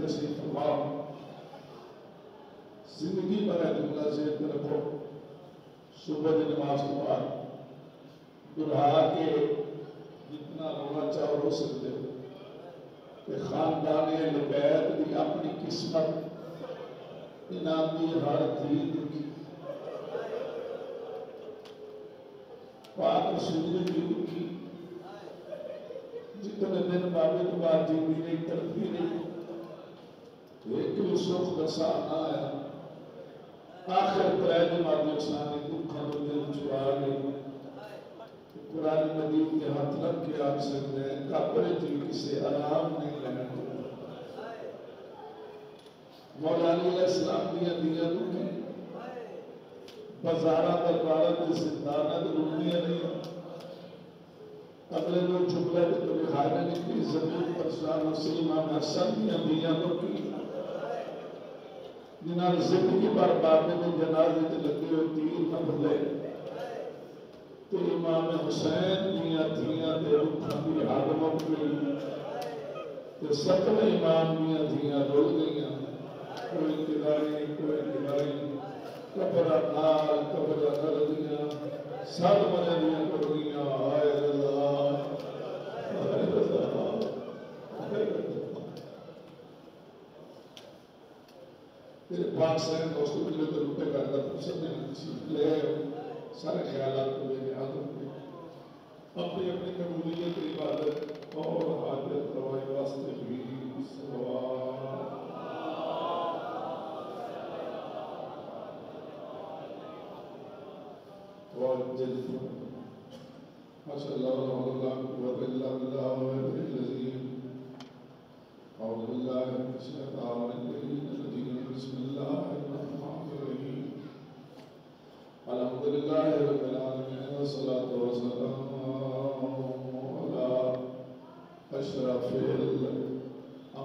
تشریف فرماؤ. زندگی پر ہے جملہ ذہن میں رکھو. صبح کی نماز کے بعد دلہا کے جتنا رونا چاہو رو سکتے ہو کہ خاندان لبید کی اپنی قسمت انعام دی ہر دھی دکھی پاک رسول کی دکھی جتنے دن بابے تو بعد جیوی نہیں تڑپی نہیں ایک بھی سوخ کا ساتھ نہ آیا. آخر پرائد مادی اسانی دکھا دو دل چھوڑا گئی. قرآن مجید کے ہاتھ رکھ کے آپ سکتے ہیں کابرے دل کسے آرام نہیں لینا. مولانا علیہ السلام دیا دکھی بزارہ دربارہ کے زندانہ درونیاں نہیں. اگلے دو جملے کے تو لکھانے کی زمین پر شان و سلیمہ میں حسن دیا دکھی جنہاں زندگی پر بابے میں جنازے تے لگے ہوئے تیر نہ بھلے. تو امام حسین دیا دیا دے رکھا بھی آدموں کی کہ ستر امام دیا دیا رول گئیاں. کوئی کلائی کبرہ نال کبرہ نردیاں سب مرے دیا کرویاں. آئے رضا آئے رضا آئے رضا. میرے پاک سین دوستوں کے لئے روپے کرتا تم سب نے لے سارے خیالات کو لے گیا اپنی اپنی قبولیت عبادت اور حاجت روائی واسطے بھی سلوات. وجد ماشاء اللہ ورحمۃ اللہ قوت الا باللہ وحده العظیم. اعوذ باللہ من الشیطان الرجیم. بسم اللہ الرحمن الرحیم. الحمد للہ رب العالمین والصلاة والسلام علی اشرف الانبیاء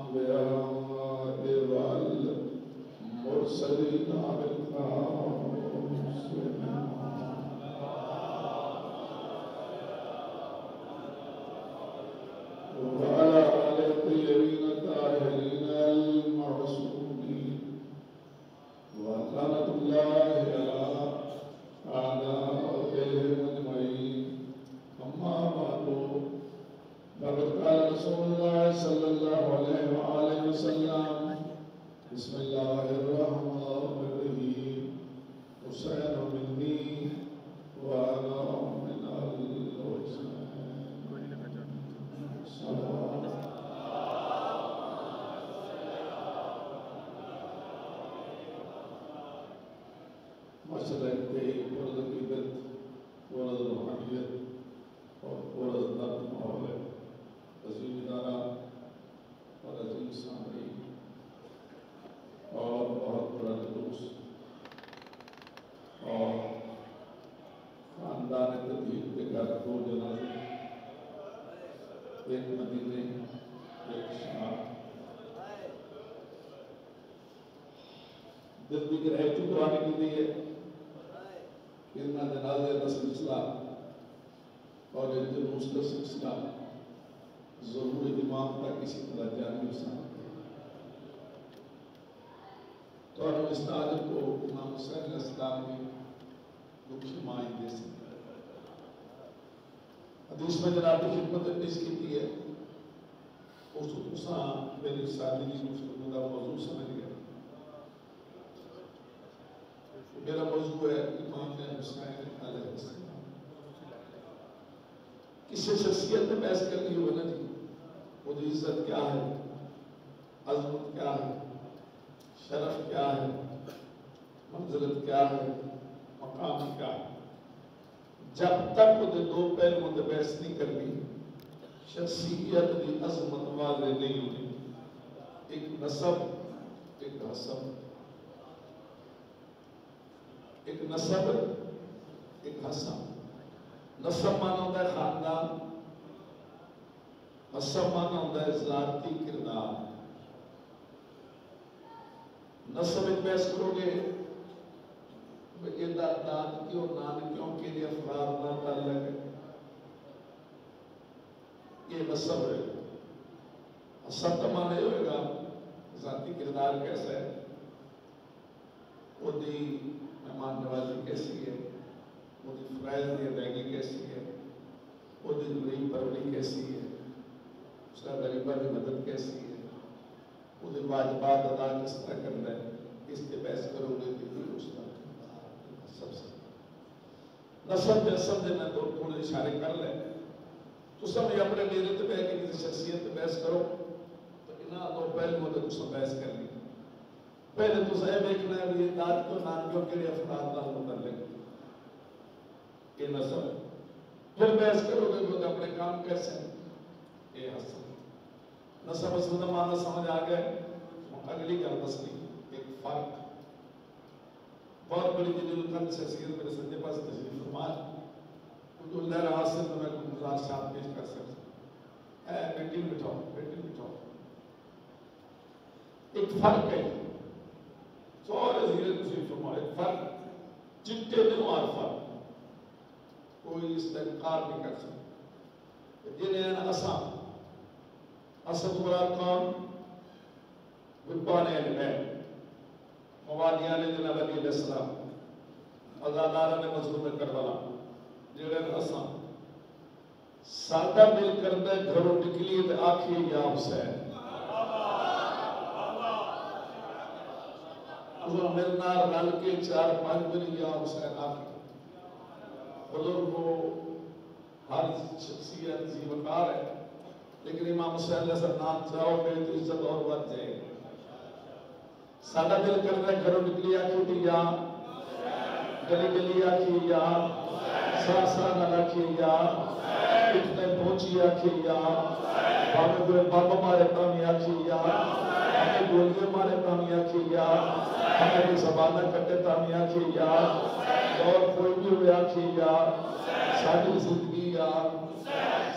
والمرسلین وعلى آل الطيبين الطاهرين المعصومين ولعنة الله على أعدائهم أجمعين. أما بعد فقد قال رسول الله صلى الله عليه وآله وسلم بسم الله الرحمن الرحيم. حسين مني وأنا من الحسين. مسئلہ انتہی پرد عقیدت پرد روحانیت اور پرد نرم ماحول ہے. عظیم ادارہ اور عظیم سامعین اور بہت بڑا جلوس اور خاندان تدبیر کے گھر دو جنازے ایک مدینے ایک شام. دل بھی گرہے چکرانے کے لیے اتنا جنازے کا سلسلہ اور ایک جلوس کا سلسلہ ضرور امام تک کسی طرح جانی ہو سکتے ہیں. تو ہم اس تعلق کو امام حسین علیہ السلام کی دکھ شمائی دے سکتے ہیں. حدیث میں جناب کی خدمت پیش کی ہے. اس کو میری سادگی گفتگو کا موضوع سمجھ گیا. میرا موضوع ہے امام حسین علیہ السلام. کسی شخصیت میں بحث کرنی ہو نا جی وہ عزت کیا ہے, عظمت کیا ہے, شرف کیا ہے, منزلت کیا ہے, مقام کیا ہے. جب تک وہ دو پہلوؤں سے بحث نہیں کرنی شخصیت کی عظمت واضح نہیں ہوئی. ایک نسب ایک حسب, ایک نسب ایک حسب. نسب مانا ہوتا ہے خاندان, حسب مانا ہوتا ہے ذاتی کردار. نسب ایک بحث کرو گے یہ داد کیوں نانکیوں کے لیے افراد نہ تعلق ہے, یہ نسب ہے. حسب کا معنی ہوئے گا کردار کیسا ہے، وہ دی مہمان نوازی کیسی ہے، وہ دی فرائض دی ادائیگی کیسی ہے، وہ دی غریب پروری کیسی ہے، اس کا غریبہ کی مدد کیسی ہے، وہ دی واجبات ادا کس طرح کرنا ہے، اس کے بحث کرو گے کہ اس کا سب سے نسب جسم دے میں تو تھوڑے اشارے کر لیں تو سب اپنے ڈیرے تے بیٹھ کے کسی شخصیت تے بحث کرو تو انہاں دو پہلوؤں تے تساں بحث کر لی۔ پہلے تساں یہ دیکھنا ہے بھی دادیوں نانیوں کہڑے افراد نال متعلق یہ نسب، پھر بحث کرو گے کہ اپنے کام کیسے ہیں یہ حسن نسب اصل کا معنی سمجھ آ گئے۔ اگلی گل دسنی ایک فرق بہت بڑی جنہوں نے شخصیت میرے سجے پاس تشریف فرمایا تو لہر حاصل تو میں کوئی گزارشات پیش کر سکتا ہے بیٹی بٹھاؤ بیٹی بٹھاؤ۔ ایک فرق ہے سورے زیرے تشریف فرمایا، ایک فرق چٹے نہیں اور فرق کوئی اس کا انکار نہیں کر سکتا جنہیں اسد مراد کون بپانے علم ہے موادیان جناب علیہ السلام ازادارہ نے مظلوم کربلا جڑے اساں سادہ دل کردہ گھروں نکلی تے آکھی یا حسین وہ میرے نال رل کے 4-5 دن یا حسین آکھی بزرگ کو ہر شخصیت ذی وقار ہے لیکن امام حسین علیہ السلام چاہو گے تو عزت اور بڑھ جائے گی۔ سادہ دل کرتا ہے گھروں نکلی آکھی یا گلی گلی آکھی یا سا نہ آکھی یا اتنے پہنچی آکھی یا بابا مارے کامی آکھی یا ہمیں گولیاں مارے کامی آکھی یا ہمیں زبانہ کٹے تامی آکھی یا اور کوئی بھی ہوئے آکھی یا ساری زندگی یا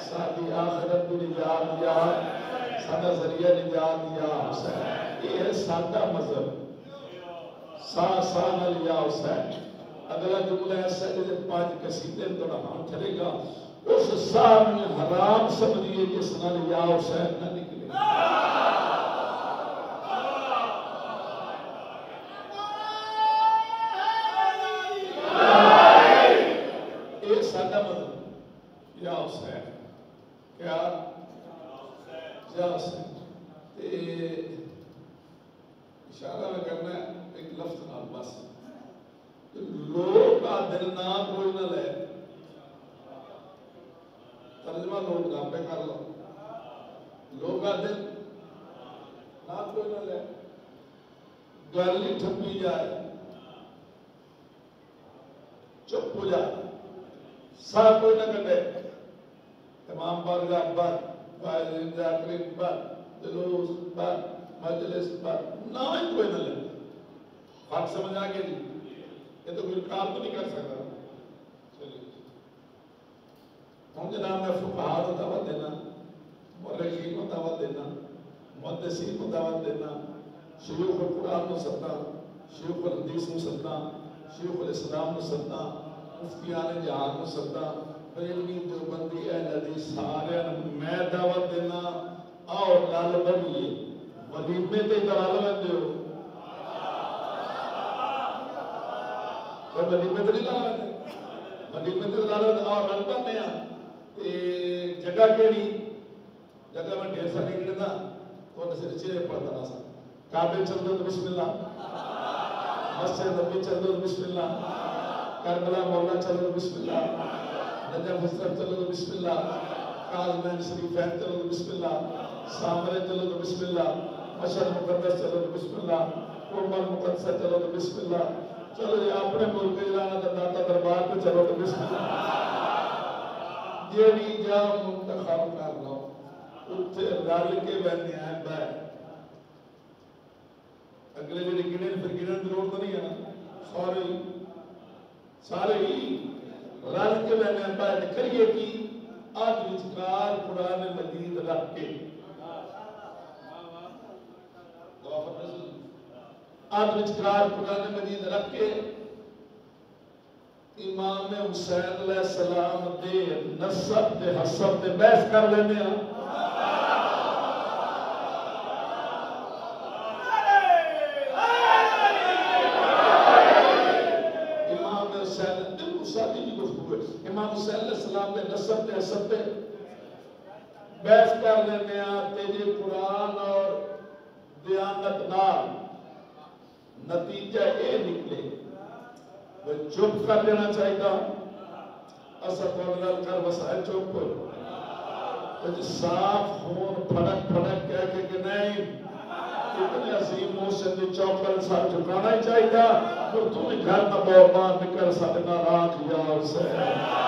ساری آخرت بھی نجات یا سادہ ذریعہ نجات یا حسین یہ ہے سادہ مذہب سا نل یا حسین۔ اگلا جملہ ایسا ہے جیسے 5 قصیدے تو رہاں ٹھرے گا اس سا میں حرام سمجھئے جس نل یا حسین نہ نکلے یہ سادہ مذہب یا حسین کیا یا حسین اشارہ میں کرنا ہے ایک لفظ نال بس لوگ کا دل نہ کوئی نہ لے ترجمہ لوگ نہ پہ کر لو لوگ کا دل نہ کوئی نہ لے گالی ٹھپی جائے چپ ہو جائے سا کوئی نہ کٹے امام بارگاہ پر فائز ذاکرین پر جلوس پر مجلس پر نہ کوئی نہ لے فرق سمجھ آ گیا جی یہ تو کوئی کام تو نہیں کر سکتا۔ چلیے ہم جناب میں فقہاء کو دعوت دینا مورخین کو دعوت دینا محدثین کو دعوت دینا شیوخ القرآن کو سدنا شیوخ الحدیث کو سدنا شیوخ الاسلام کو سدنا مفتیان جہان کو سدنا علمی دیوبندی اہل حدیث سارے میں دعوت دینا اور لال بنیے ولیمے تے دلالت دیو ولیمے تے دلالت ولیمے تے دلالت اور رل بننے جگہ کیڑی جگہ میں ڈھیر ساری گڑنا تو نصر چیرے پڑھتا نہ سا کعبے چل دو تو بسم اللہ مسجد نبی چل دو تو بسم اللہ کربلا مولا چل دو بسم اللہ نجف حسرت چلو تو بسم اللہ کاظمین شریفین چلو تو بسم اللہ سامرے چلو تو بسم اللہ مشہد مقدس چلو تو بسم اللہ قربان مقدس چلو تو بسم اللہ چلو یہ اپنے ملک ایران داتا دربار پہ چلو تو بسم اللہ جیڑی جا منتخب کر لو اتھے رل کے بہنے آئے بائے اگلے جیڑی گنے پھر گنے ضرور تو نہیں ہے نا سارے ہی رل کے بہنے آئے بائے کریے کی آج وچکار قرآن مجید رکھ کے آج وچکار قرآن مجید رکھ کے امام حسین علیہ السلام دے نسب دے حسب دے بحث کر لینے ہیں نسب تے حسب تے بحث کر لینے تیجے قرآن اور دیانت نال نتیجہ یہ نکلے وہ چپ کر دینا چاہیے اسا پونگل کر وسائل چپ کر صاف خون پھڑک پھڑک کہہ کے کہ نہیں اتنے عظیم محسن دی چوکل سر جھکانا ہی چاہیے اور تو بھی گھر نہ بہمان نکل سکنا راکھ یا حسین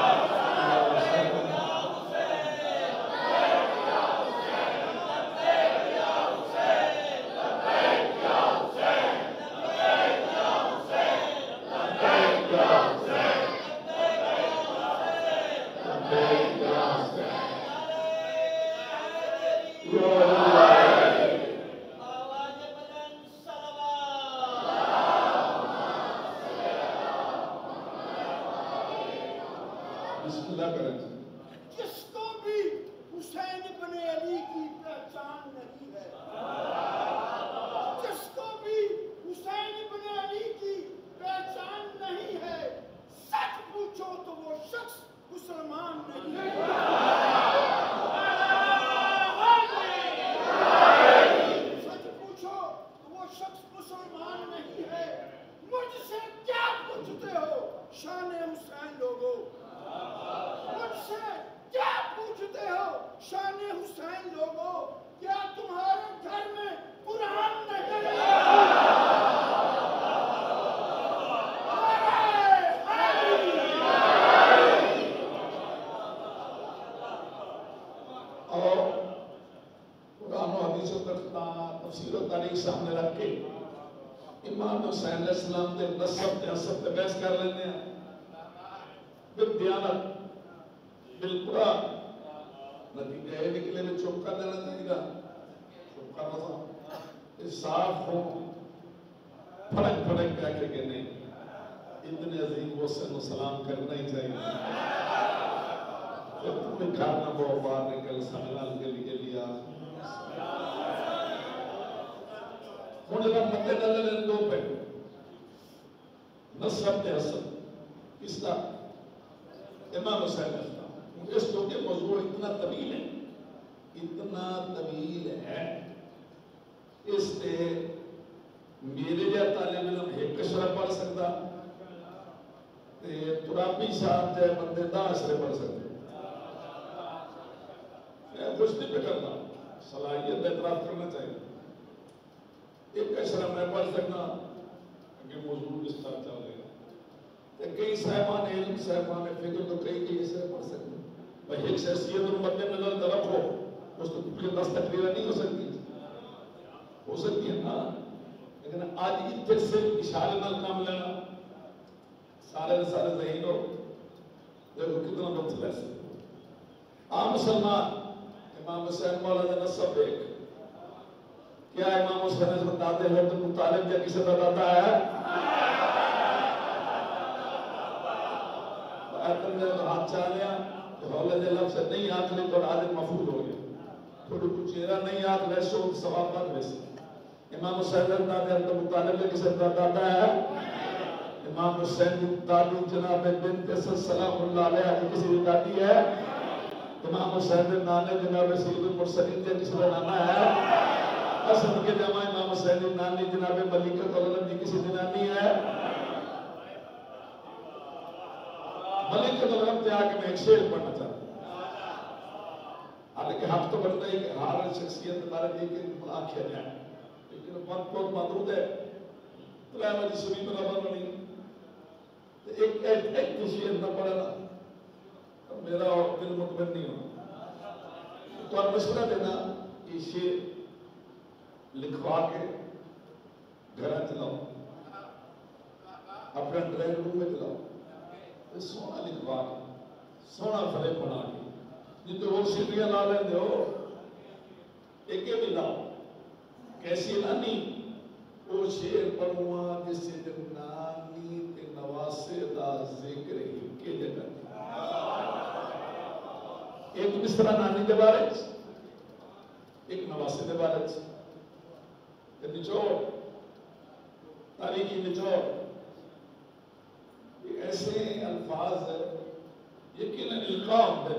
یقیناً القام ہے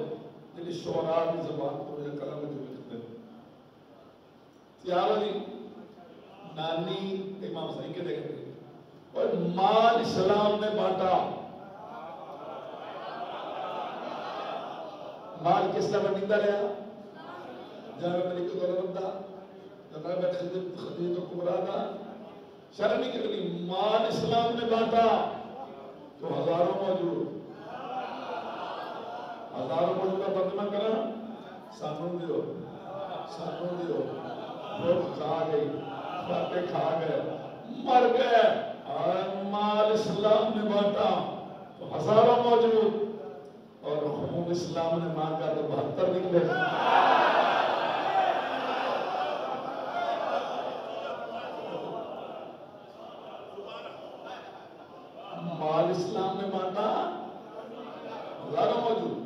جنہیں شعراء کی زبان کو یا کلام جو لکھتے ہیں تیاوری نانی امام حسین کے دیکھتے ہیں اور مال اسلام نے بانٹا مال کس طرح بنیندہ رہا جناب ملک دولت دا جناب خدیجہ کبریٰ دا شرم نہیں کرنی مال اسلام نے بانٹا تو ہزاروں موجود کا ترجمہ کرنا سانوں دیو وہ کھا گئی فاتح کھا گئے مر گئے اور مال اسلام نے بانٹا تو ہزاروں موجود اور خموم اسلام نے مانگا تو 72 نکلے مال اسلام نے مانگا ہزاروں موجود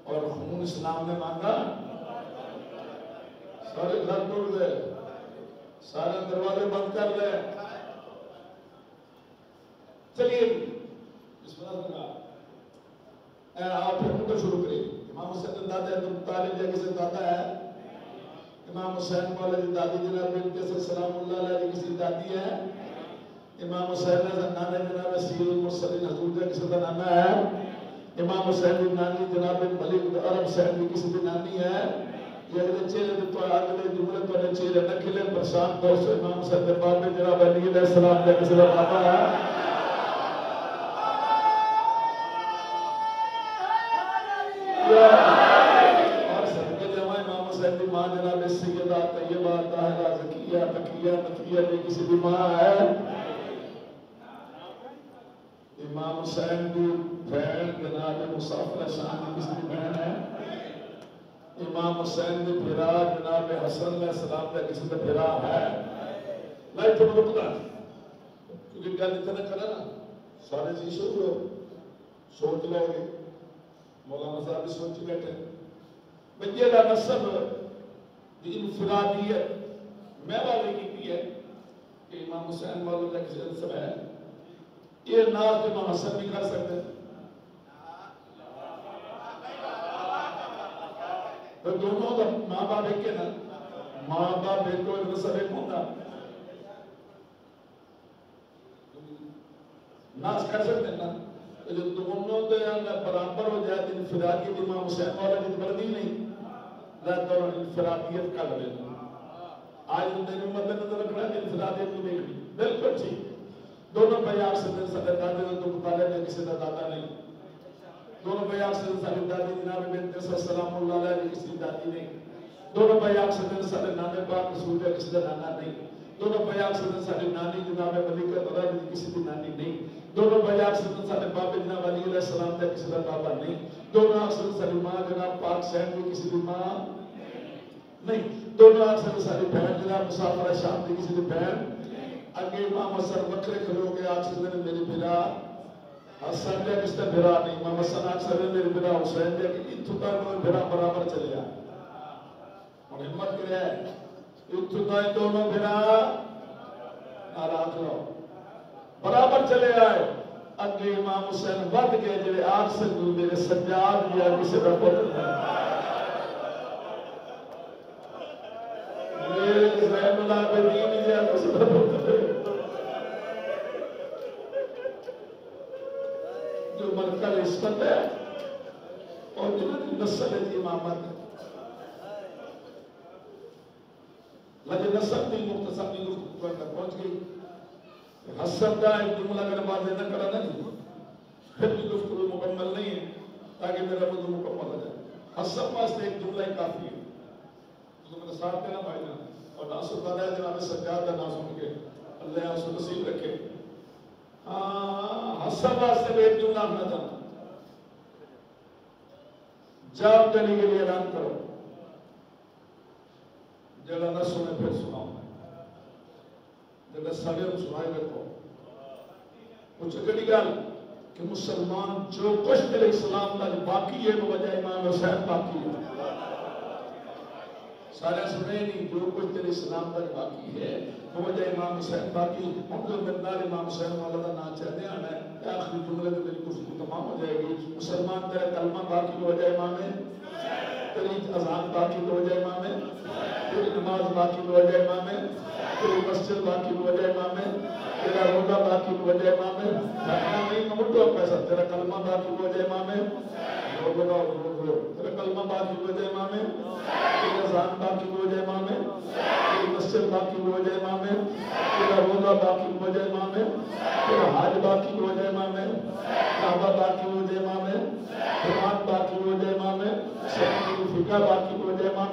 اور خموم اسلام نے مانگا سارے گھر ٹوٹ گئے سارے دروازے بند کر لے چلیے اس طرح آپ پھر مجھے شروع کریں امام حسین دادا ہے تو طالب جا کسی دادا ہے امام حسین مولا جی دادی جناب بنت سلام اللہ علیہ کسی دادی ہے امام حسین نانا جناب سید المرسلین حضور جا کسی دا نانا ہے امام حسین نانی جناب ملک عرب حسین کسی دی نانی ہے یہ اگلے چہرے تو اگلے جملے تو نے چہرے نہ کھلے پرشان دوست امام حسین دے باپ جناب علی علیہ السلام جا کسی دا بابا ہے اور صدقے جمع امام حسین دی ماں جناب سیدہ طیبہ طاہرہ زکیہ تقیہ نقیہ دی کسی دی ماں ہے امام حسین دی بہن جناب مسافر شان دی کسی دی بہن ہے امام حسین دی بھرا جناب حسن علیہ السلام دی کسی دی بھرا ہے لائٹ تو مطلع کیونکہ گل اتنا کرنا نا سارے چیز سوچ لو گے مولانا صاحب بھی سوچی بیٹھے بچے کا نسب دی انفرادیت میں والے کی ہے کہ امام حسین مولا کا کسی نسب ہے یہ ناز امام حسن بھی کر سکتے ہیں تو دونوں کا ماں باپ ایک ہے نا ماں باپ ایک تو نسب ایک ہوگا ناز کر سکتے ہیں نا جو دونوں دے برابر ہو جائے تو انفرادیت امام حسین مولا کی بردی نہیں رہتا اور انفرادیت کر لینا آج دن مدد نظر رکھنا ہے انفرادیت کو دیکھنی بالکل ٹھیک دونوں بیار سے دن صدر دادے تو مطالعہ میں کسی کا دادا نہیں دونوں بیار سے دن صدر دادی جناب بنت سلام اللہ علیہ کسی دادی نہیں دونوں بیار سے دن صدر نانے پاک رسول کا کسی کا نانا نہیں دونوں بیار سے دن صدر نانی جناب ملکہ طرح کسی کی نانی نہیں دونوں بیار سے دن صدر باب جناب علی علیہ السلام کا کسی کا بابا نہیں دونوں آخر صدر ماں جناب پاک سین کی کسی کی ماں نہیں دونوں آخر صدر بہن جناب مسافر شام کی کسی کی بہن اگے امام حسن وکرے کھلو گے آخر دن میری بھرا حسن دے کس تے بھرا نہیں امام حسن آخر دن میری بھرا حسین دے کہ اتھتا میں بھرا برابر چلے آئے اور ہمت کرے ہے اتھتا دونوں بھرا ناراض لو برابر چلے آئے اگے امام حسین ود گئے جلے آخر دن میرے سجاد یا کسی کا پتر میرے زین اللہ بدین یا کسی کا پتر جو مرکل عصمت ہے اور جنہوں نسل ہے امامت لجے نسل دی مختصر دی گفتگو تک پہنچ گئی حسن کا ایک جملہ کا نماز نہ کرنا نہیں پھر بھی گفتگو مکمل نہیں ہے تاکہ میرا موضوع مکمل ہو جائے حسن واسطے ایک جملہ ہی کافی ہے تو میرے ساتھ دینا بھائی جان اور ناصر دادا جناب سجاد کا نام سن کے اللہ اس کو نصیب رکھے حسن واسطے میں ایک جملہ اپنا چاہتا جاب دینے کے لیے اعلان کرو جڑا نہ سنے پھر سناؤں جڑا سارے سنائے رکھو کچھ کڑی گل کہ مسلمان جو کچھ دل اسلام کا باقی ہے وہ وجہ امام حسین باقی ہے سارے سنے نہیں جو کچھ دل اسلام کا باقی ہے وہ ہو جائے امام حسین باقی منظر مقدار امام حسین والا دا نا چاہتے ہیں آخری جملے میں میری گفتگو تمام ہو جائے گی مسلمان تیرا کلمہ باقی ہو جائے امام تیری اذان باقی ہو جائے امام تیری نماز باقی ہو جائے امام تیری مسجد باقی ہو جائے امام تیرا روزہ باقی ہو جائے امام نہیں نمٹو پیسہ تیرا کلمہ باقی ہو جائے امام تیرا کلمہ باقی ہو جائے امام تیری اذان باقی ہو جائے امام تیری مسجد باقی ہو جائے امام تیرا روزہ باقی ہو جائے امام تیرا حج باقی ہو جائے امام کعبہ باقی ہو جائے امام قرآن باقی ہو جائے امام سنی فقہ باقی ہو جائے امام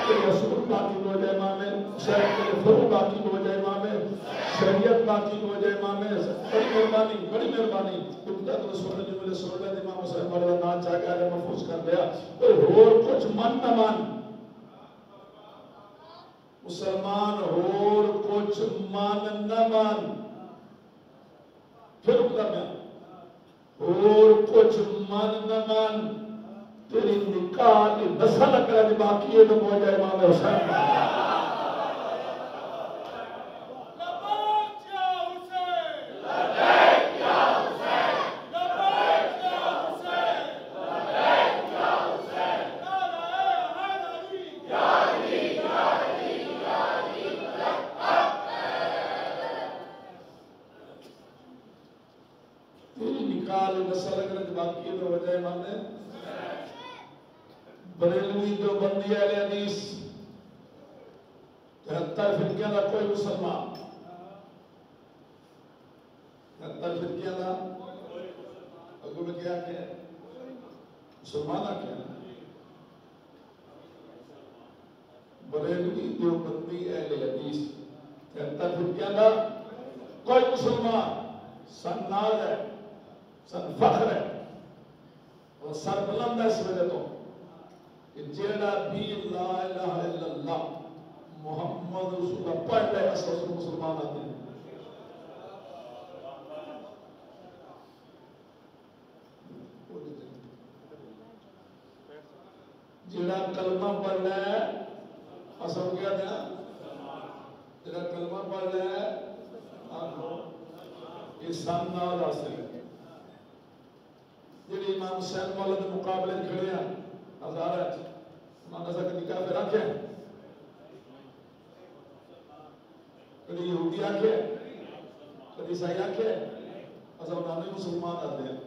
تیرے رسول باقی ہو جائے امام شریعت تیرے فرو باقی ہو جائے امام شریعت باقی ہو جائے امام بڑی مہربانی ابتدا تو سونے جملے سونے امام حسین مرد نا چاہ کے آگے محفوظ کر دیا تو اور کچھ من نہ مان مسلمان اور کچھ مان نہ مان پھر ابتدا میں اور کچھ مان نہ مان تیری نکاح کی نسل اگر باقی ہے تو ہو جائے امام حسین بریلوی جو بندی اہل حدیث 73 فرقیاں دا کوئی مسلمان 73 فرقیاں دا اگو میں کیا کہ مسلمان کیا بریلوی جو بندی اہل حدیث 73 فرقیاں دا کوئی مسلمان سن ناز ہے سن فخر ہے اور سر بلند ہے اس وجہ تو کہ جیڑا بھی لا الہ الا اللہ محمد رسول اللہ پڑھ لے اصل مسلمان آتے ہیں جیڑا کلمہ پڑھ لے اصل کیا دیا جیڑا کلمہ پڑھ لے یہ سامنا راستے ہے جیڑی امام حسین مولا دے مقابلے کھڑے ہیں ہزار ہے امام حسین کا نکاح پہ رکھے کدی یہودی آکھے کدی عیسائی آکھے اصل نامی مسلمان آتے ہیں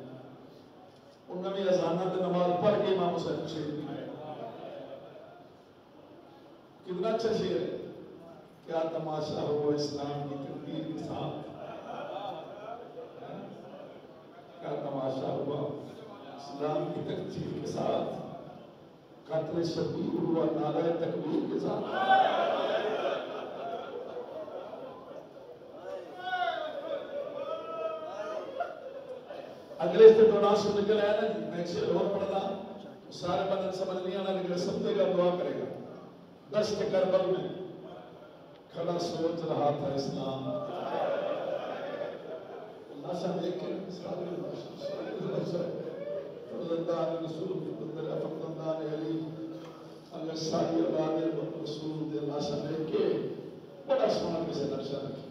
انہوں نے اذانہ تے نماز پڑھ کے امام حسین کو شہید کیا کتنا اچھا شعر ہے کیا تماشا ہو اسلام کی تقدیر کے ساتھ کیا تماشا ہوا اسلام کی تقدیر کے ساتھ قتل شبیر ہوا نعرہ تکبیر کے ساتھ اگلے سے دوران سے نکل آیا نا میں ایک شعر اور پڑھتا سارے بدن سمجھ نہیں آنا لیکن سمجھے گا دعا کرے گا دشت کربل میں کھڑا سوچ رہا تھا اسلام اللہ سے دیکھ کے فرزندان رسول مقدر فرزندان علی اللہ ساری اولاد رسول دے اللہ سے دیکھ کے بڑا سونا کسے نقشہ رکھی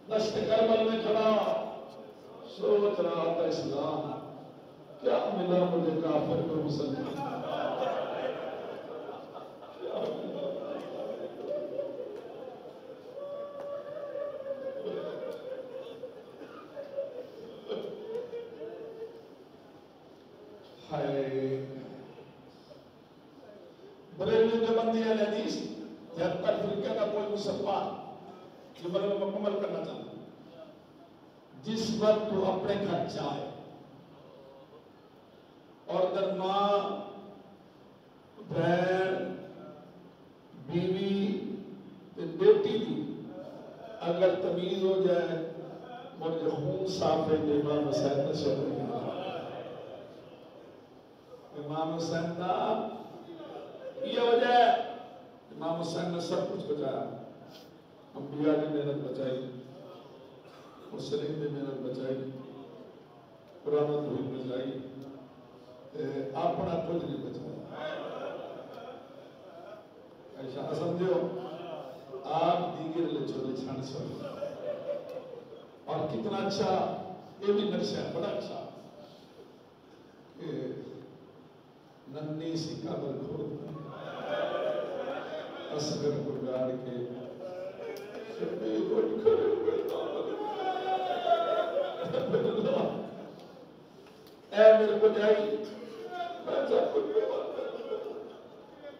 دشت کربل میں کھڑا سوچ رہا تھا اسلام کیا ملا مجھے کافر کو مسلمان بریلوی دیوبندی اہل حدیث 73 فرقے کا کوئی مسلمان یہ بڑے مکمل کرنا چاہتا ہوں جس وقت تو اپنے گھر جائے اور در ماں بہن بیوی بیٹی بھی اگر تمیز ہو جائے مجھے خون صاف ہے امام حسین تشریف امام حسین کا یہ وجہ ہے امام حسین نے سب کچھ بچایا انبیاء نے محنت بچائی مرسلین نے محنت بچائی قرآن توحید بچائی اپنا کچھ نہیں بچایا ایسا سمجھو آپ دیگر لے چولے چھان سوئی. اور کتنا اچھا یہ بھی نقشہ ہے، بڑا اچھا کہ ننی سی قبر کھود اصغر کو گاڑ کے شبیر اٹھ کھڑے ہوئے اے میرے کو جائی میں سب کچھ پہ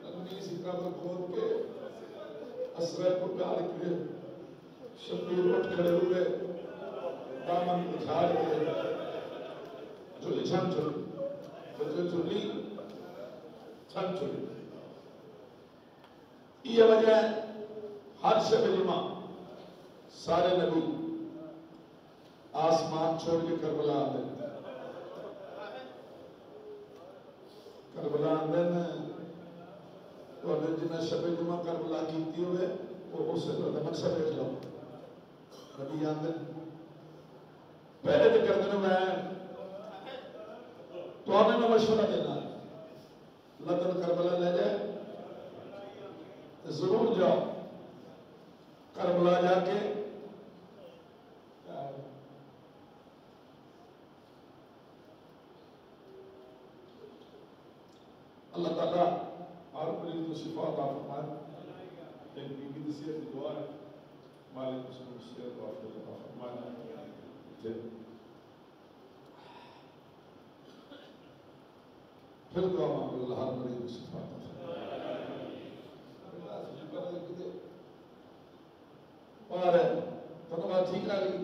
ننی سی قبر کھود کے اصغر کو گاڑ کے شبیر اٹھ کھڑے ہوئے دامن اچھاڑ کے جھولی چھن چھوڑی بچے جھولی چھن چھوڑی. یہ وجہ ہے ہر شب جمعہ سارے نبی آسمان چھوڑ کے کربلا آتے ہیں. کربلا آتے ہیں تو اگر جنہیں شب جمعہ کربلا کیتی ہوئے وہ اس سے مقصد دیکھ لو. نبی آتے ہیں پہلے تو کر دینا میں تو ہمیں میں مشورہ دینا لندن کربلا لے جائے تو ضرور جاؤ. کربلا جا کے اللہ تعالیٰ ہر مریض کو شفا عطا فرمائے. ایک بیوی کی صحت کی دعا ہے مالک اس کو صحت و عافیت عطا فرمائے. پھر دعا مانگو اللہ ہر مریض کو شفا عطا فرمائے. اور تو بات ٹھیک آ گئی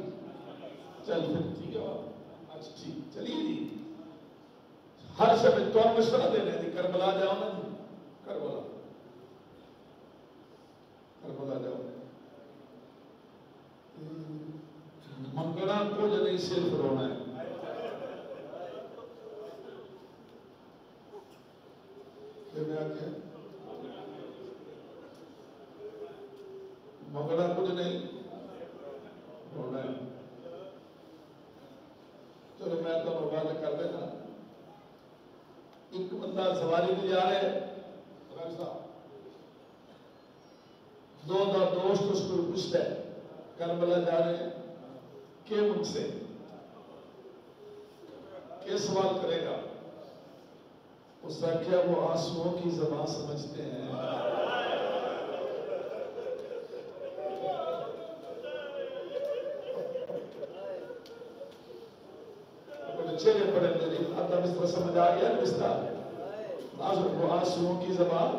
چل پھر ٹھیک ہے اچھا ٹھیک چلیے جی. ہر شب تو مشورہ دینے تھے کربلا جاؤ نا جی کربلا کربلا جاؤ. منگنا کو جو نہیں صرف رونا ہے. منگنا کچھ نہیں رونا ہے. چلو میں تو مبارک کر دینا. ایک بندہ سواری بھی جا رہے دو دوست اس کو پوچھتا ہے کربلا جا رہے ہیں کہ مجھ سے کیا سوال کرے گا. اس کا کیا وہ آنسوؤں کی زبان سمجھتے ہیں. چلے پڑے میری آدھا مستر سمجھ آ گیا مستر وہ آنسوؤں کی زبان.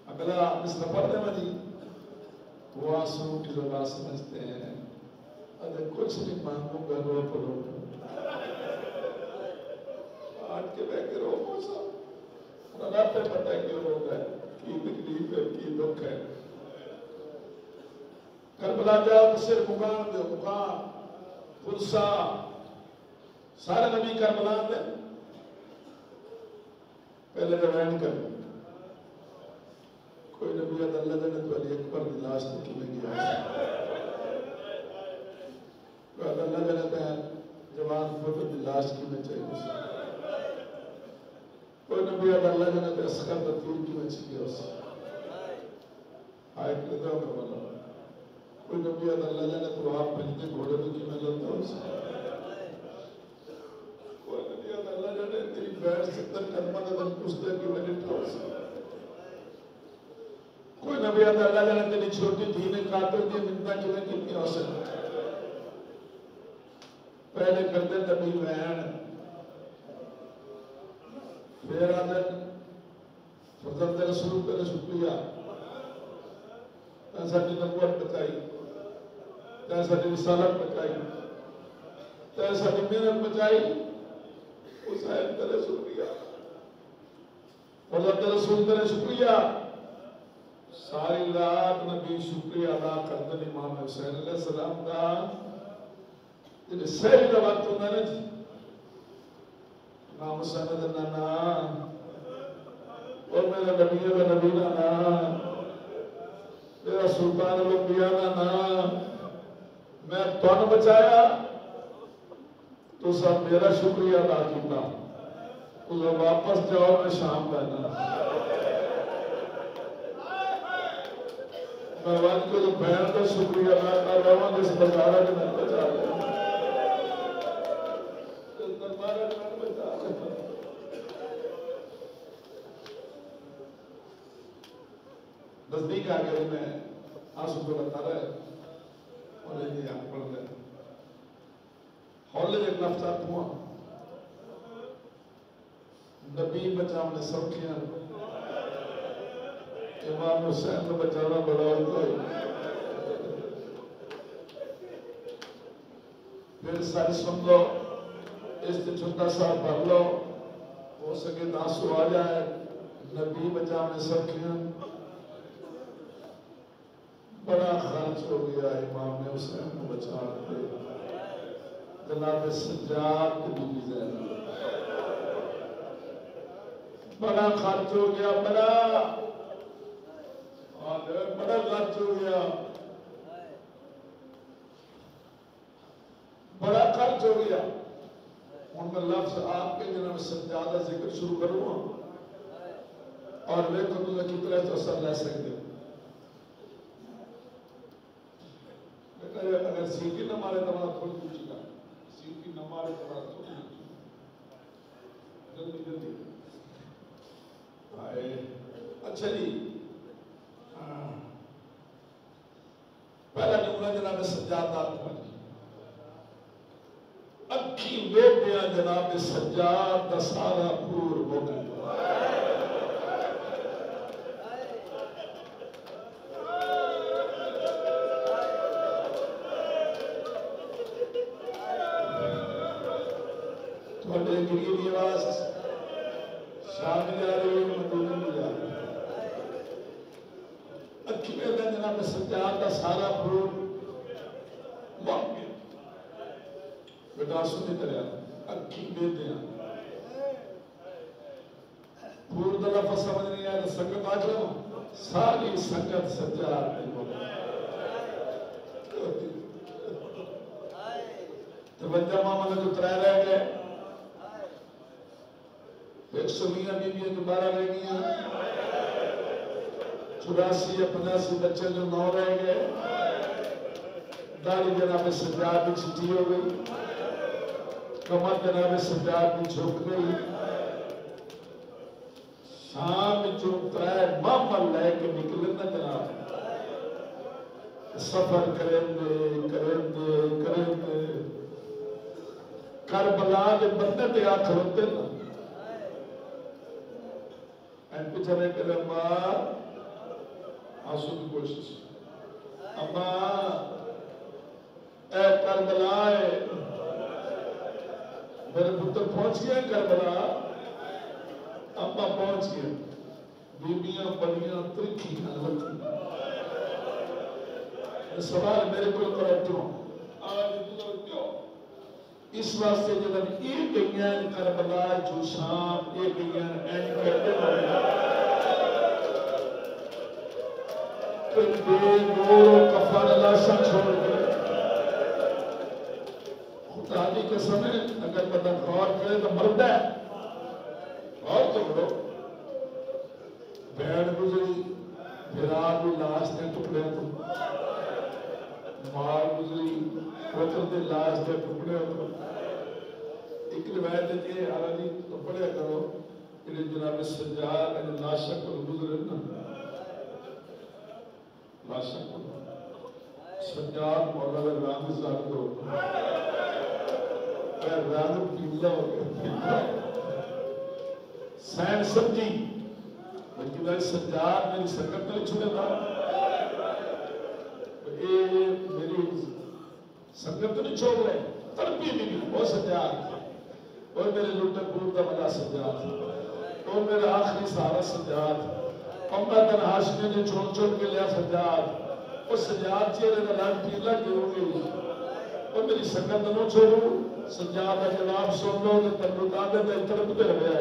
اگلا مستر پڑھنے والی وہ آنسوؤں کی زبان سمجھتے ہیں. اگر کچھ نہیں مانگوں گا رو پڑو آٹھ کے بہ کے رو پوچھا اللہ پہ پتہ ہے کیوں رو گئے کی تکلیف ہے کی دکھ ہے. کربلا جاؤ تو صرف مقام دے مقام پرسا سارے نبی کربلا دے پہلے روایت کر کوئی نبی اللہ جنت والی اکبر کی لاش دیکھی میں گیا. کوئی اللہ جنت ہے جوان فوٹو کی لاش کی میں چاہیے. کوئی نبی اللہ جنت اسکر تطویر کی میں چاہیے اس آئے کہ دعا کروانا. کوئی نبی اللہ جنت وہ آپ پہنتے گھوڑے تو کی میں لگتا اس کوئی نبی اللہ جنت تیری بیٹھ 70 قدمہ دن کشتے کی میں لگتا اس کوئی نبی اللہ جنت تیری چھوٹی دھینے قاتل کی منتہ کی میں کتنی حسن. پہلے کرتے نبی وین پھر آدھر فرزند رسول پر شکریہ تیسا کی نبوت بچائی تیسا کی رسالت بچائی تیسا کی محنت بچائی حسین تیرے شکریہ فرزند رسول تیرے شکریہ. ساری رات نبی شکریہ ادا کردن امام حسین علیہ السلام دا جنہیں سہی دا وقت ہونا نے جی نام حسین دا نانا اور میرا نبی دا نبی نانا میرا سلطان الانبیاء نانا میں تون بچایا تو سب میرا شکریہ ادا کیتا تو واپس جاؤ میں شام پہنا. میں کو جو بہن کا شکریہ ادا کر رہا ہوں جس بازارہ کے میں بچا لیا اس دربارہ کے میں بچا لیا نزدیک آ گئی میں آنسو کو بتا رہا ہے اور یہ آپ پڑھ گئے ہولے ایک لفظہ ہوا نبی بچاؤ نے سب کیا امام حسین کو بچانا بڑا ہوتا ہے پھر ساری سن لو اس سے چھوٹا سا پڑھ لو ہو سکے آنسو آ جائے نبی بچاؤ نے سب کیا بڑا خرچ ہو گیا امام حسین کو بچا کے جناب سجاد کی بیوی زینب بڑا خرچ ہو گیا بڑا خرچ ہو گیا بڑا خرچ ہو گیا ان کا لفظ آپ کے جناب سجادہ ذکر شروع کروں اور وہ تو تمہیں کتنے تو اثر لے سکتے اگر سیٹی نہ مارے تو ہمارا تھوڑی پوچھے گا سیٹی نہ مارے تو ہمارا تھوڑی جلدی جلدی اچھا جی پہلا جملہ جناب سجاد آتا ہے اکھی ویدیاں جناب سجاد دا سارا پور ہو گئے گریے آواز شام جا رہی ہے مدونی میں جا رہی اکھی میں جناب سجاد کا سارا پھول موت گیا بیٹا سنی طرح اکھی میں دیا پھول دا لفظ سمجھ نہیں آیا تو سنگت آج رہا ہوں ساری سنگت سجاد کی موت توجہ ماما نے جو ترائے رہ گئے 120 بیویاں دوبارہ رہ گئی 84 یا 85 بچے جو 9 رہ گئے داڑھی جناب سجاد کی چھٹی ہو گئی کمر جناب سجاد کی جھک گئی شام چونکتا ہے ماما لے کے نکلے نا جناب سفر کریں گے کربلا کے بندے پہ آ کھڑوتے نا این پچھلے کہ اماں آنسو کی کوشش اماں اے کربلا میرے پتر پہنچ گیا کربلا اماں پہنچ گیا بیبیاں بڑیاں ترکھیاں لکھیاں سوال میرے کو کرو کیوں اس واسطے جب ایک گئین کربلا جو شام ایک گئین این کہتے ہیں کوئی بے گور کفر لاشا چھوڑ گئے خدا دی قسم ہے اگر بندہ غور کرے تو مرد ہے غور تو کرو بھیڑ گزری بھرا بھی لاش نے ٹکڑے تو مار گزری پتر دے لاش دے ٹکڑے تو ایک روایت ہے کہ عربی تو پڑھے کرو کہ جناب سجاد ان لاشا کو گزرے نا لاشا کو سجاد مولا رنگ زرد ہو رنگ پیلا ہو گیا سین سمجھی لیکن سجاد میری سنگت میں چھوڑے تھا میری سنگت نہیں چھوڑ رہے تربی بھی وہ سجاد اور میرے لوٹے پور کا بڑا سجاد اور میرا آخری سارا سجاد امت ہاشمی نے چھوڑ چھوڑ کے لیا سجاد اور سجاد چہرے کا لگ پیلا کی ہو گئی اور میری سنگت نہ چھوڑوں سجاد کا جواب سن لو کہ تعلقات میں تربتے رہے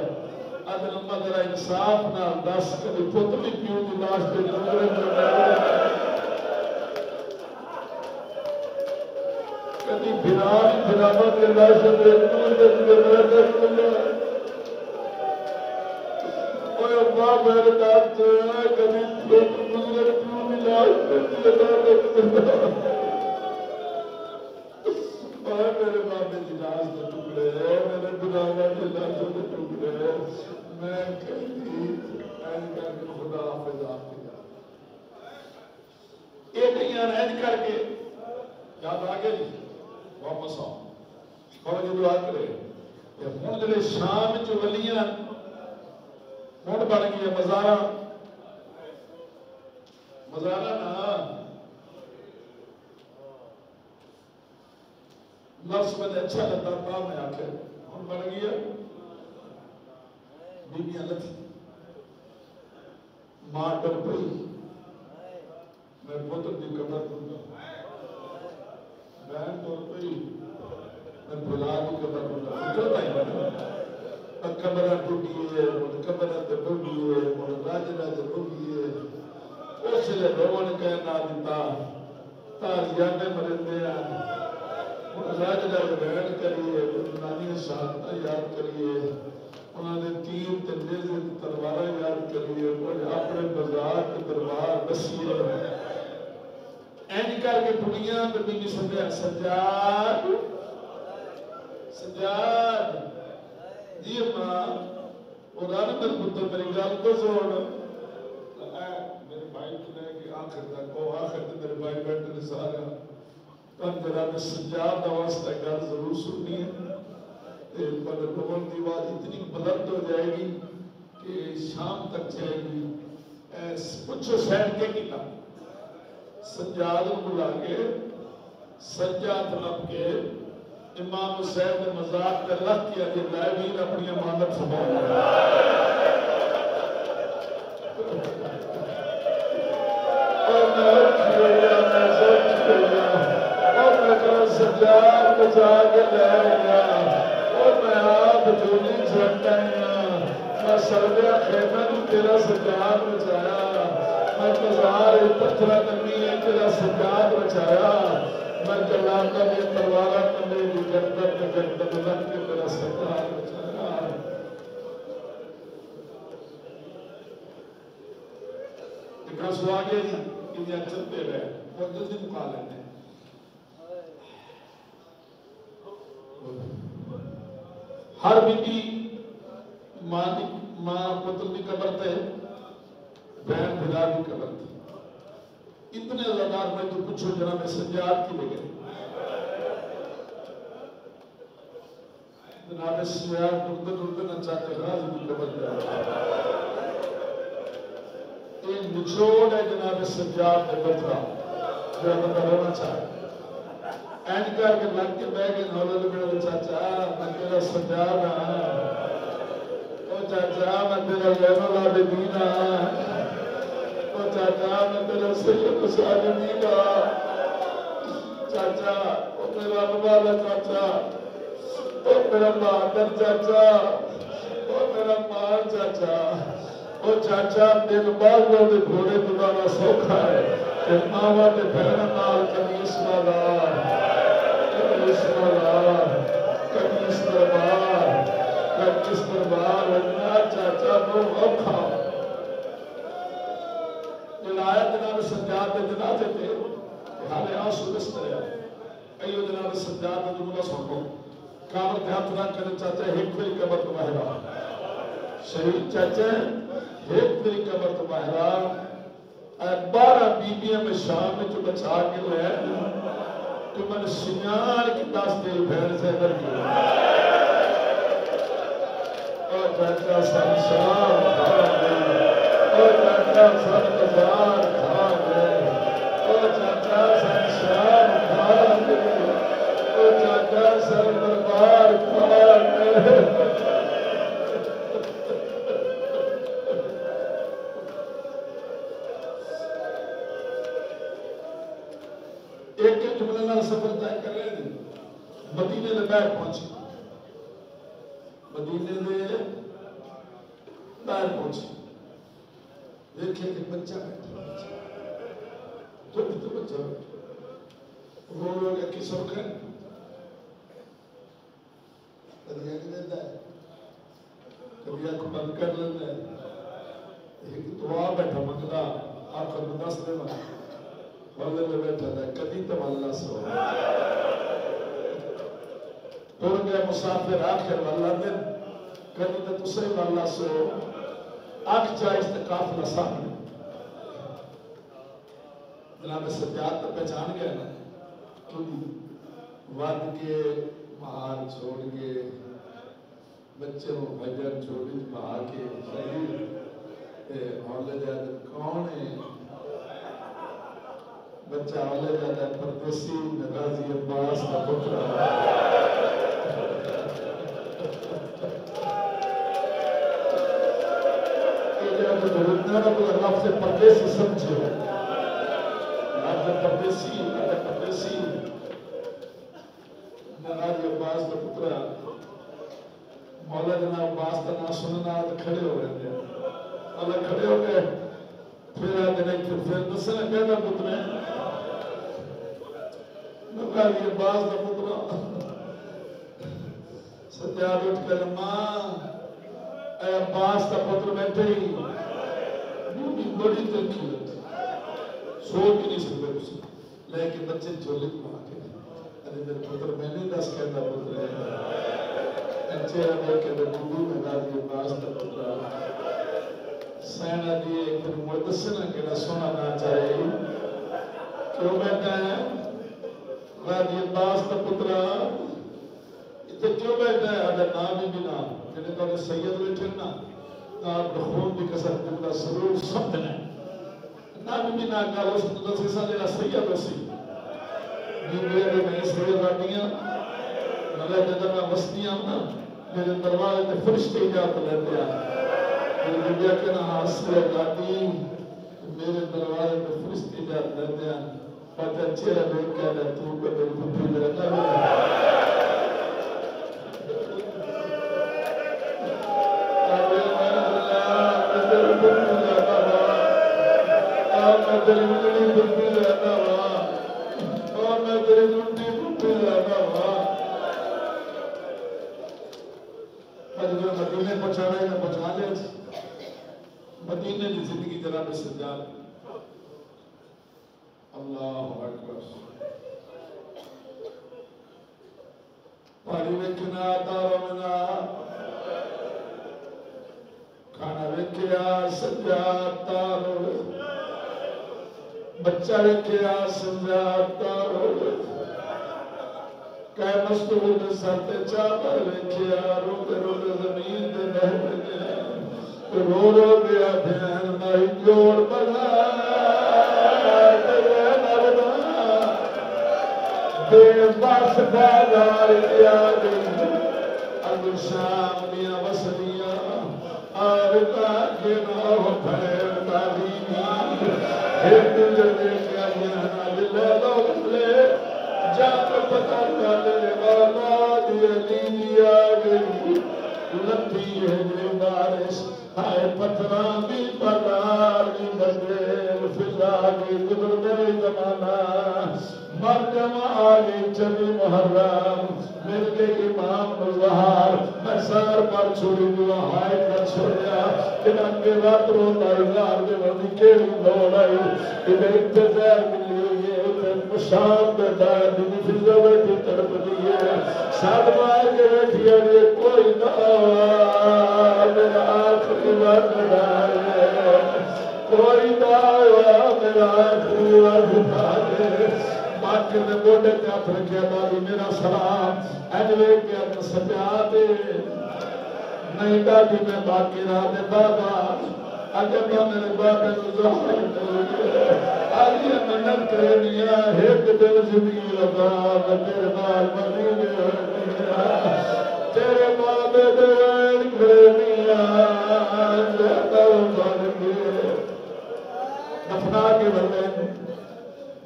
آج لمبا ذرا انصاف نہ 10 کبھی پتلی پیوں کی لاش دے کبھی بھراما کے لاش دے اوہ اللہ میرے داد کبھی پتر گزرے پیوں کی لاش میرے بابے کی لاش کے ٹکڑے میرے گناہوں کے لاشوں کے ٹکڑے میں کہتی کر کے خدا حافظ آپ کے یہ نہیں آن کر کے یاد آ گئے واپس آؤ اور جو دعا کرے ہوں جڑے شام چ ولیاں ہوں بن گئی مزارہ مزارہ نا لفظ میں اچھا لگتا تھا میں آخر ہوں بن گیا بیبیاں لتھی ماں ڈر پئی میں پتر کی قبر دوں بہن ٹر پئی میں بلا کی قبر دوں قبر ٹوٹیے قبر ڈوبیے راج راج ڈوبیے اس لیے رون کہنا دیتا تازیانے مرندے راج راج بہن کریے نانی شہادت یاد کریے انہوں نے تیر تے نیزے تلوار یاد کریے اپنے بازار کے دربار بسیے این کر کے دنیا میں بھی سمجھا سجاد سجاد جی ماں قرآن میں پتر میری گل کو سن میرے بھائی کو لے کے آخر تک وہ آخر تک میرے بھائی بیٹھے سارا تم جناب سجاد واسطہ گل ضرور سننی ہے پر رون کی آواز اتنی بلند ہو جائے گی کہ شام تک جائے گی پوچھو سیڈ کے کیتا سجاد کو بلا کے سجاد لب کے امام حسین نے مذاق کر لگ کیا کہ لائبین اپنی امانت سنبھال سجاد بچا کے لے گیا اور میں آپ جولی چھٹا میں سردیا خیمہ نے تیرا سجاد بچایا میں مزار پتھرہ نمی ہے تیرا سجاد بچایا میں جلاتا میں تلوارہ میں بھی گردت لگ کے تیرا سجاد بچایا ایک سو آگے انہیں چلتے رہے اور جلدی مکا لیتے ہیں ہر بیٹی ماں پتر کی قبر تے بہن بھلا کی قبر تھی اتنے زیادہ میں تو پوچھو جناب سجاد کی بغیر جناب سجاد اردن چاہتے غازی کی قبر تے ایک نچوڑ ہے جناب سجاد کے بطرہ جو بندہ ہونا چاہتا این کر کے لگ کے بے گئے نولد میرے چاچا میں تیرا سجاد او چاچا میں تیرا لین اللہ دینا او چاچا میں تیرا سید ساج دینا چاچا او میرا مبالا چاچا او میرا مادر چاچا او میرا مال چاچا او چاچا دل باغوں دے گھوڑے دوبارہ سوکھا ہے کہ ماما دے بہن نال کمیس والا کمیس دربار ہونا چاچا وہ اوکھا جنایت جناب سجاد دے جنازے تھے حالے آنسو دس طرح ایو جناب سجاد دے جملہ سن لو کامر کے ہاتھ نہ کرے چاچا ایک پھر قبر تو باہرہ شہید چاچا ایک پھر قبر تو باہرہ 12 بیبیاں میں شام میں جو بچا کے لے تو من سنیار کی داستے بھین سے در کی اور چاچا سنسار کھا گئے اور چاچا سن بزار کھا گئے اور چاچا سنسار کھا گئے اور چاچا سن دربار کھا گئے ایک جملے نال سفر طے کر رہے ہیں مدینے دے باہر پہنچے مدینے دے باہر پہنچے دیکھے کہ بچہ بیٹھا تو بچہ بیٹھا رو رو کے کس وقت کبھی آگے دیتا ہے کبھی آنکھ بند کر لیتا ہے ایک دعا بیٹھا منگلا آخر میں دس دے والے میں بیٹھا تھا کدی تو اللہ سو ٹر گیا مسافر آخر والا دن کدی تو تسے اللہ سو آنکھ چاہیس تے قافلہ سامنے جناب سجاد تو پہچان گیا نا ود کے مہار چھوڑ کے بچے کو بھجن چھوڑی بہا کے صحیح ہولے جاتا کون ہے بچہ ہولے جاتا پردیسی غازی عباس کا پترا لفظ پردیسی سمجھو لفظ پردیسی غازی عباس کا پترا مولا جناب عباس کا نام سننا تو کھڑے ہو رہے تھے اللہ کھڑے ہو گئے پھر آتے نہیں پھر دسنا کہنا پترے غازی عباس کا پترا سجاد اٹھ کر ماں اے عباس کا پتر بیٹھے ہی بڑی تنقید سوچ نہیں سکتے اسے لیکن بچے جھولے کو آگے ارے میرے پتر میں نہیں دس کہتا پتر ہے چہرہ دیکھ کے بڑی میں غازی عباس کا پتر سینہ دیئے پھر مردسنہ کے نہ سونا نہ چاہے کیوں بیٹھا ہے غازی عباس کا پتر اتنے کیوں بیٹھا ہے اگر نام ہی بھی نام جنہیں تو سید بیٹھے نا آپ خون بھی کسر کبھلا سرور سمجھنے نام بھی نہ کہا اس نے سے سا جنہ سید اسی میرے میں سید راٹیاں ملے جدہ میں وستیاں نا میرے دروازے میں فرشتے جاتا لیتے ہیں میرے بیا کے نا حاصل راٹی میرے دروازے میں فرشتے جاتا لیتے ہیں پتہ چہرہ دیکھ کہہ رہا تو کو میری پھوپھی میرا نہ مدینے پہنچانا ہے پہنچا لے مدینے کی زندگی جناب سجاد اللہ اکبر پاری ویکھنا تارو منا کھانا ویکھیا سجاد تارو بچہ ویکھیا سجاد تارو کہ مستور سرتے چاپر ویکھیا رو زمین دے بہت گیا رو گیا بہن مائی جوڑ بنا بے باس بازار کیا گئی اگر شام میاں وسلیاں آرکا کے نو پھیر داریمی ایک جنے کیا یہاں دلے لوگ لے جان پتہ کرے والا دلی آگئی لپی ہے جو بارش ہائے پتھران بھی پتار بھی بدل فضا کی قدر زمانہ مرجم آگئی چلی محرم مل کے امام نظہار میں سار پر چھوڑی دعا ہائے کر چھوڑیا کہ ننگے رات روتا اظہار کے وردی کیلی دوڑائی کہ بے انتظار ملی ہوئی ہے مشاہد دار دنی فضا بیٹھی تڑپ دیئے ساتھ مار کے بیٹھی ہے کوئی نہ میرا آخری وقت دائے کوئی دائے میرا آخری وقت دائے باقی میں بوڑے کے ہاتھ رکھے بابی میرا سلام ایجوے کے اندر سجادے نہیں دادی میں باقی رہا دے بابا اگر میں میرے بابے کو ظاہر کرے آگے منت کرے نیا ایک دل زندگی لگا تیرے بال مرنی میں تیرے بابے دین کرے نیا زیادہ مرنی دفنا کے بردے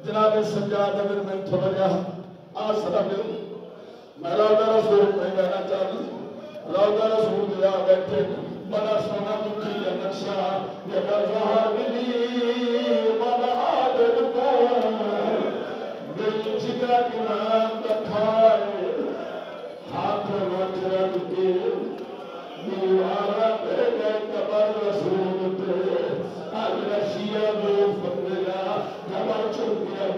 جناب سجاد امیر میں تھوڑا جا آسرہ میں میں روضہ رسول میں گانا چاہتا ہوں روضہ رسول جا بیٹھے بڑا سونا مکھی یا نقشہ یا گرزہار ملی بڑا آدر کو دل جگہ کی نام رکھائے ہاتھ وقت رکھ کے دیوارہ پہ گئے قبر رسول پہ آج رشیہ دو فتنگا گھبر چھوڑ گیا